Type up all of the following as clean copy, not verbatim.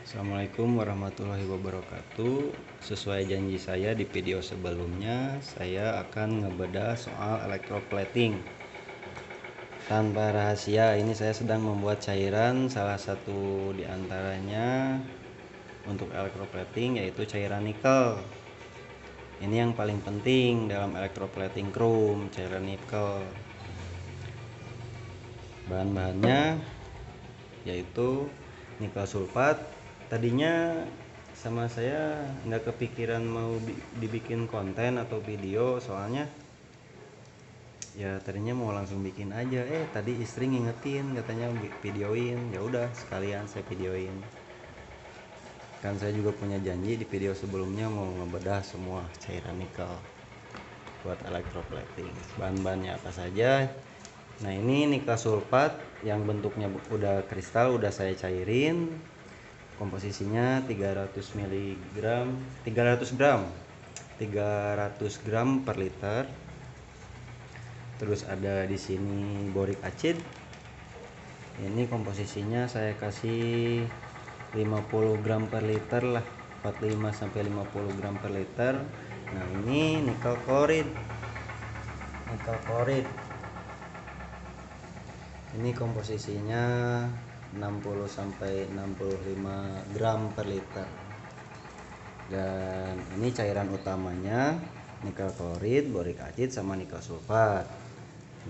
Assalamualaikum warahmatullahi wabarakatuh. Sesuai janji saya di video sebelumnya, saya akan ngebedah soal electroplating. Tanpa rahasia, ini saya sedang membuat cairan. Salah satu diantaranya untuk electroplating yaitu cairan nikel. Ini yang paling penting dalam electroplating chrome, cairan nikel. Bahan-bahannya yaitu nikel sulfat. Tadinya sama saya nggak kepikiran mau dibikin konten atau video, soalnya ya tadinya mau langsung bikin aja. Tadi istri ngingetin katanya videoin, ya udah sekalian saya videoin. Kan saya juga punya janji di video sebelumnya mau ngebedah semua cairan nikel buat electroplating. Bahan-bahannya apa saja? Nah, ini nikel sulfat yang bentuknya udah kristal, udah saya cairin. Komposisinya 300 gram per liter. Terus ada di sini boric acid. Ini komposisinya saya kasih 50 gram per liter lah, 45 sampai 50 gram per liter. Nah, ini nikel klorid. Ini komposisinya 60 sampai 65 gram per liter. Dan ini cairan utamanya nikel klorid, boric acid sama nikel sulfat.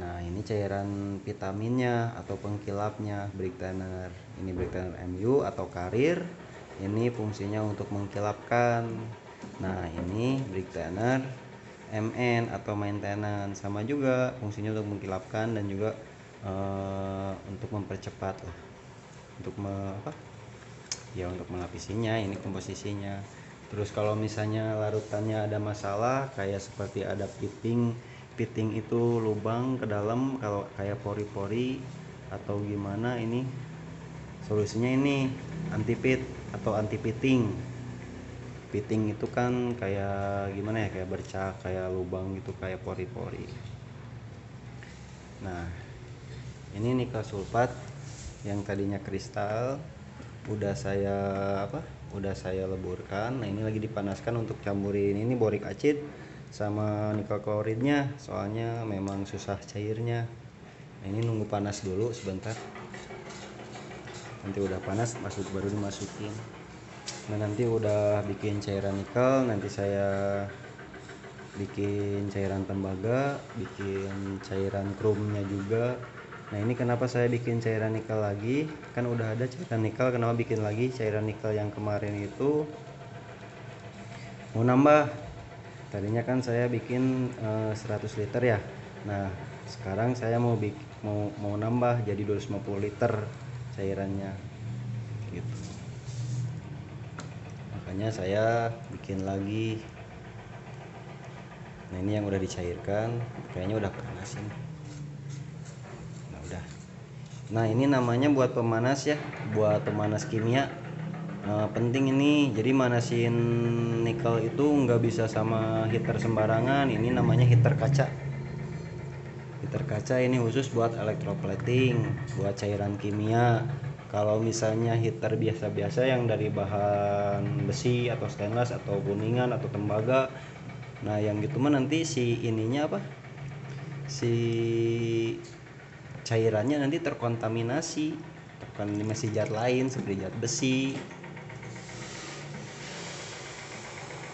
Nah, ini cairan vitaminnya atau pengkilapnya, Brightener. Ini Brightener MU atau Karir. Ini fungsinya untuk mengkilapkan. Nah, ini Brightener MN atau maintenance, sama juga fungsinya untuk mengkilapkan dan juga untuk mempercepat lah, untuk untuk melapisinya. Ini komposisinya. Terus kalau misalnya larutannya ada masalah, kayak seperti ada piting itu lubang ke dalam, kalau kayak pori-pori atau gimana, ini solusinya ini anti-pit atau anti-pitting. Pitting itu kan kayak gimana ya, kayak bercak, kayak lubang gitu, kayak pori-pori. Nah, ini nikel sulfat yang tadinya kristal udah saya leburkan. Nah, ini lagi dipanaskan untuk campurin ini boric acid sama nikel kloridnya, soalnya memang susah cairnya. Nah, ini nunggu panas dulu sebentar, nanti udah panas baru dimasukin. Nah, nanti udah bikin cairan nikel, nanti saya bikin cairan tembaga, bikin cairan chrome-nya juga. Nah, ini kenapa saya bikin cairan nikel lagi, kan udah ada cairan nikel, kenapa bikin lagi cairan nikel? Yang kemarin itu mau nambah, tadinya kan saya bikin 100 liter ya. Nah, sekarang saya mau nambah jadi 250 liter cairannya gitu. Makanya saya bikin lagi. Nah, ini yang udah dicairkan, kayaknya udah panas ini. Nah, ini namanya buat pemanas ya, buat pemanas kimia. Penting ini, jadi manasin nikel itu nggak bisa sama heater sembarangan. Ini namanya heater kaca. Heater kaca ini khusus buat electroplating, buat cairan kimia. Kalau misalnya heater biasa-biasa yang dari bahan besi atau stainless atau kuningan atau tembaga, nah yang gitu mah nanti si cairannya nanti terkontaminasi zat lain seperti zat besi,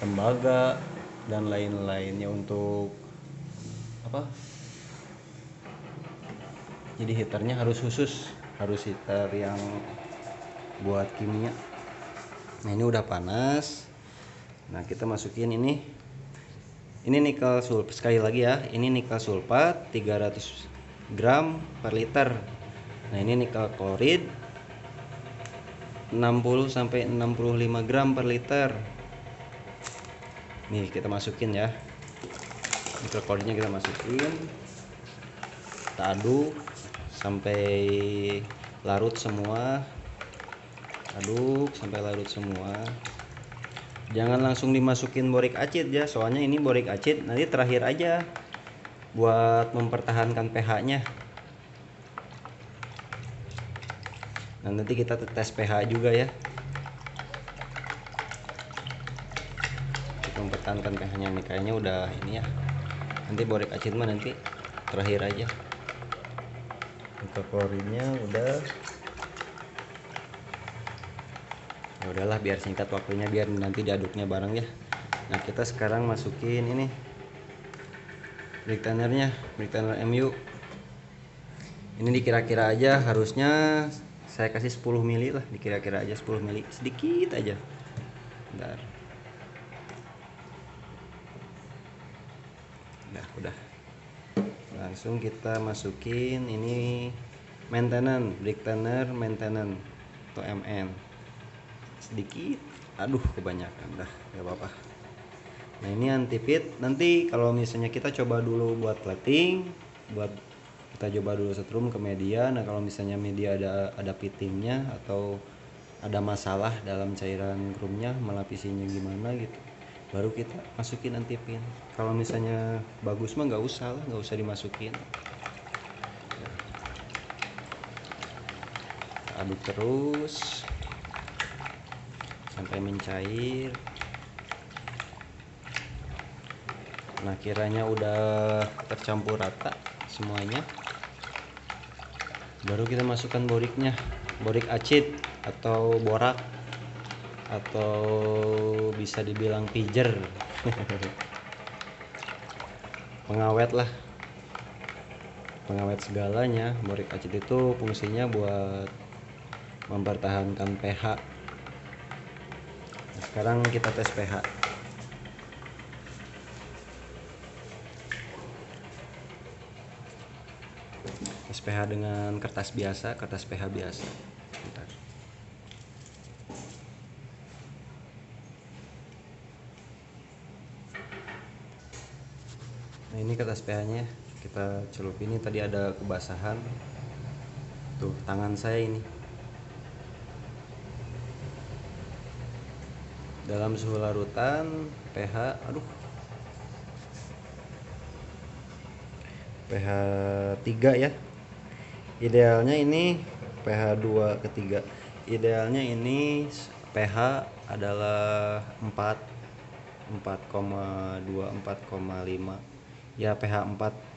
tembaga, dan lain-lainnya. Untuk jadi heaternya harus khusus, harus heater yang buat kimia. Nah, ini udah panas. Nah, kita masukin ini nikel sulfat. Sekali lagi ya, ini nikel sulfat 300 gram per liter. Nah, ini nikel klorid 60 sampai 65 gram per liter. Nih, kita masukin ya. Nikel kloridnya kita masukin. Kita aduk sampai larut semua. Jangan langsung dimasukin boric acid ya, soalnya ini boric acid nanti terakhir aja buat mempertahankan pH-nya. Nah, nanti kita tes pH juga ya. mempertahankan pH-nya. Nih kayaknya udah ini ya, nanti borik acid mah nanti terakhir aja. Niklokoridnya udah, ya udahlah biar singkat waktunya, biar nanti diaduknya bareng ya. Nah kita sekarang masukin ini briktannernya, briktanner MU. Ini dikira-kira aja, harusnya saya kasih 10 mili lah, dikira-kira aja 10 mili, sedikit aja. Bentar. Udah. Langsung kita masukin ini maintenance, briktanner maintenance atau MN. Sedikit, aduh kebanyakan, dah nggak apa-apa. Nah ini anti pit, nanti kalau misalnya kita coba dulu buat plating, kita coba dulu setrum ke media. Nah kalau misalnya media ada pittingnya atau ada masalah dalam cairan chromnya, melapisinya gimana gitu, baru kita masukin anti pin. Kalau misalnya bagus mah nggak usah dimasukin. Aduk terus sampai mencair. Nah kiranya udah tercampur rata semuanya, baru kita masukkan boriknya, borik acid atau borak, atau bisa dibilang pijer. Pengawet lah, pengawet segalanya. Borik acid itu fungsinya buat mempertahankan pH. Nah, sekarang kita tes pH. Tes pH dengan kertas biasa, kertas pH biasa. Bentar. Nah ini kertas pH-nya, kita celup. Ini tadi ada kebasahan tuh tangan saya ini. Dalam suhu larutan pH, pH 3 ya. Idealnya ini pH 2 ke 3. Idealnya ini pH adalah 4, 4,2, 4,5. Ya pH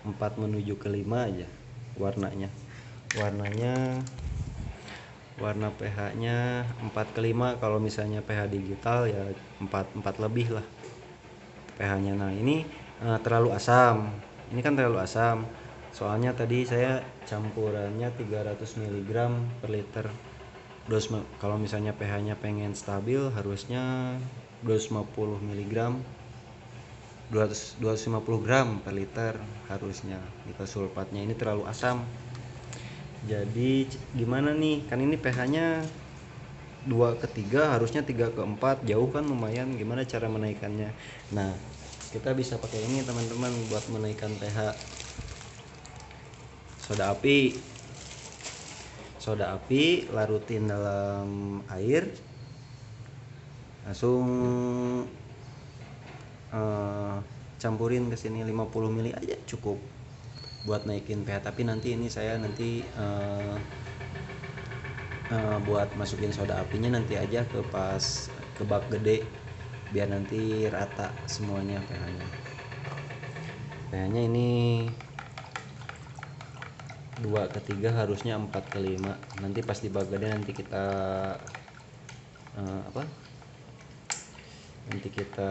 4 menuju ke 5 aja warnanya. Warna pH-nya 4 ke 5. Kalau misalnya pH digital ya 4 lebih lah pH-nya. Nah ini terlalu asam. Ini kan terlalu asam. Soalnya tadi saya campurannya 300 mg per liter. Kalau misalnya pH-nya pengen stabil harusnya 250 mg, 250 gram per liter harusnya. Nitrat sulfatnya ini terlalu asam. Jadi gimana nih? Kan ini pH-nya 2 ke 3, harusnya 3 ke 4, jauh kan lumayan. Gimana cara menaikkannya? Nah, kita bisa pakai ini teman-teman buat menaikkan pH. Soda api larutin dalam air, langsung campurin ke sini 50 mili aja cukup buat naikin pH. Tapi nanti ini saya buat masukin soda apinya nanti aja ke bak gede, biar nanti rata semuanya pH-nya. pH-nya ini 2 ke 3, harusnya 4 ke 5. Nanti pas di bak gede nanti kita nanti kita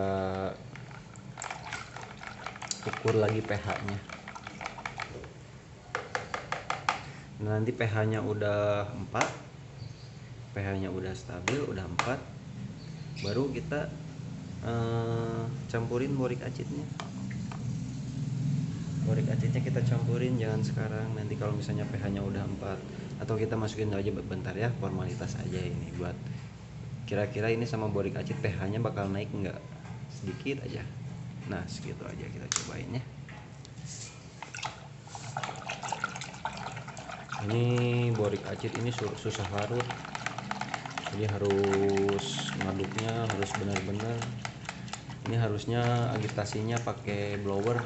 ukur lagi pH-nya. Nah, nanti pH-nya udah 4, pH-nya udah stabil, udah 4, baru kita campurin borik acidnya. Borik acidnya kita campurin, jangan sekarang, nanti kalau misalnya pH-nya udah 4, atau kita masukin aja bentar ya, formalitas aja ini buat kira-kira ini sama borik acid pH-nya bakal naik enggak, sedikit aja. Nah segitu aja, kita cobain ya. Ini borik acid ini susah larut, jadi harus ngaduknya harus benar-benar. Ini harusnya agitasinya pakai blower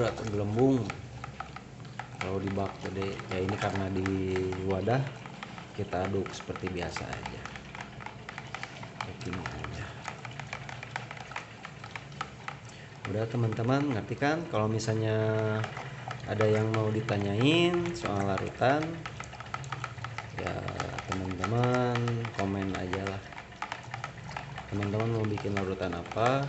atau gelembung kalau di bak gede. Ya ini karena di wadah, kita aduk seperti biasa aja. Oke. gini aja. Udah teman-teman ngerti kan? Kalau misalnya ada yang mau ditanyain soal larutan, ya teman-teman komen aja lah. Teman-teman mau bikin larutan apa,